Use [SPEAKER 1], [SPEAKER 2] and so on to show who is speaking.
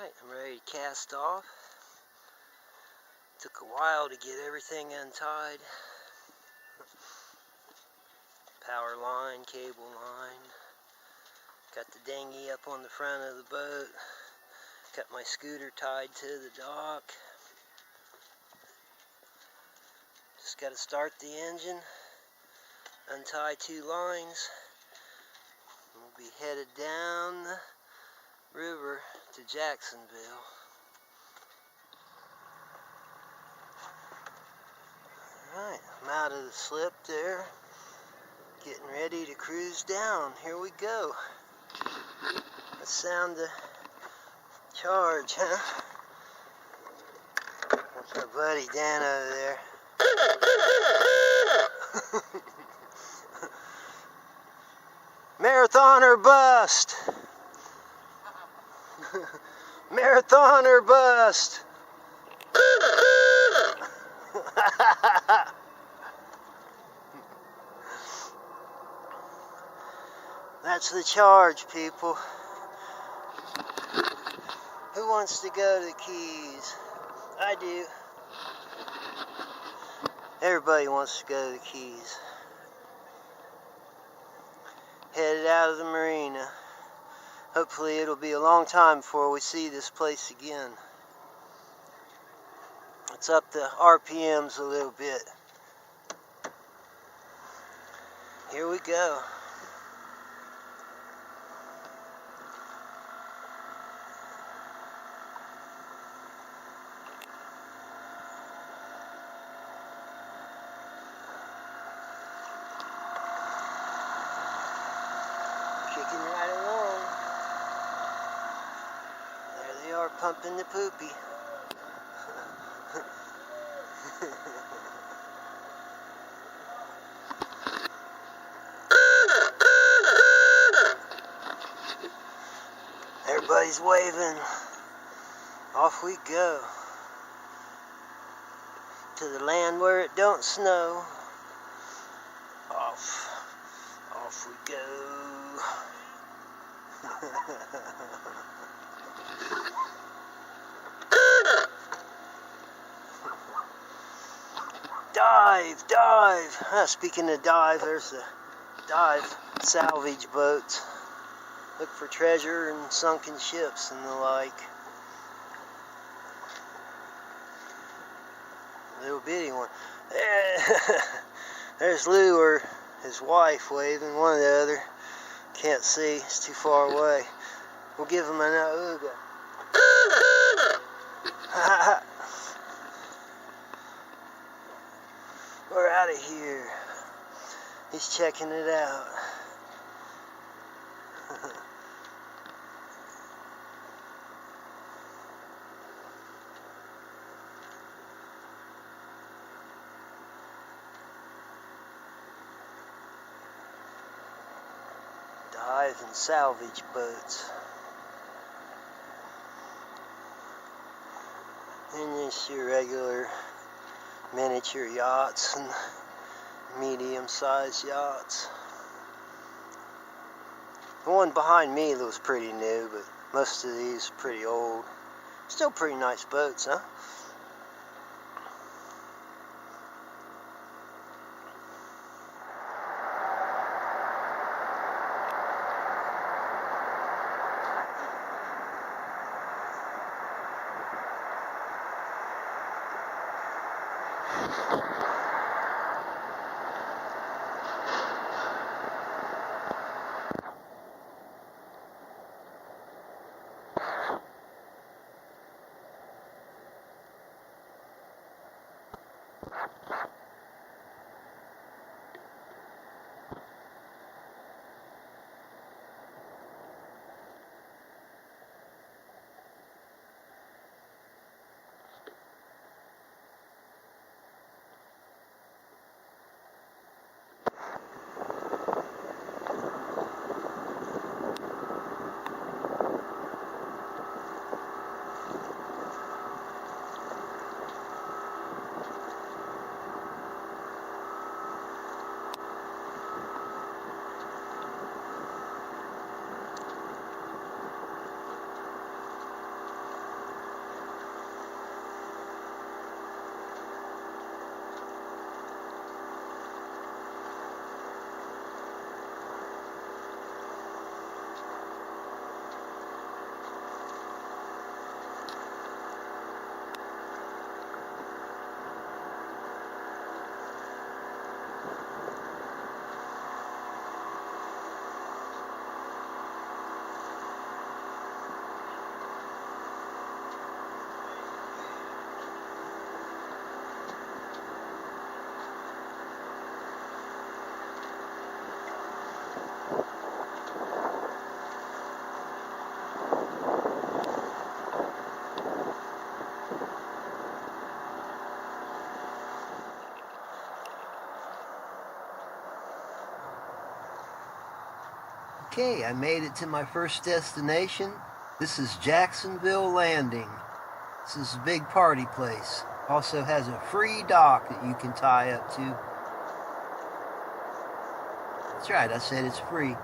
[SPEAKER 1] Alright, I'm ready to cast off. Took a while to get everything untied. Power line, cable line. Got the dinghy up on the front of the boat. Got my scooter tied to the dock. Just got to start the engine, untie 2 lines. We'll be headed down the river to Jacksonville. Alright, I'm out of the slip there. Getting ready to cruise down. Here we go. Let's sound the charge, huh? That's our buddy Dan over there. Marathon or bust. Marathon or bust. That's the charge, people. Who wants to go to the Keys? I do. Everybody wants to go to the Keys. Headed out of the marina. Hopefully it'll be a long time before we see this place again. Let's up the RPMs a little bit. Here we go. Kicking right along. There they are, pumping the poopy. Everybody's waving. Off we go. To the land where it don't snow. Off we go. Dive. Speaking of dive, there's the dive salvage boats. Look for treasure and sunken ships and the like. Little bitty one. There's Lou or his wife waving, one or the other. Can't see, it's too far away. We'll give him an ooga. We're out of here. He's checking it out. Dive and salvage boats. And just your regular miniature yachts and medium-sized yachts. The one behind me looks pretty new, but most of these are pretty old. Still pretty nice boats, huh? Okay, I made it to my first destination. This is Jacksonville Landing. This is a big party place. Also has a free dock that you can tie up to. That's right, I said it's free.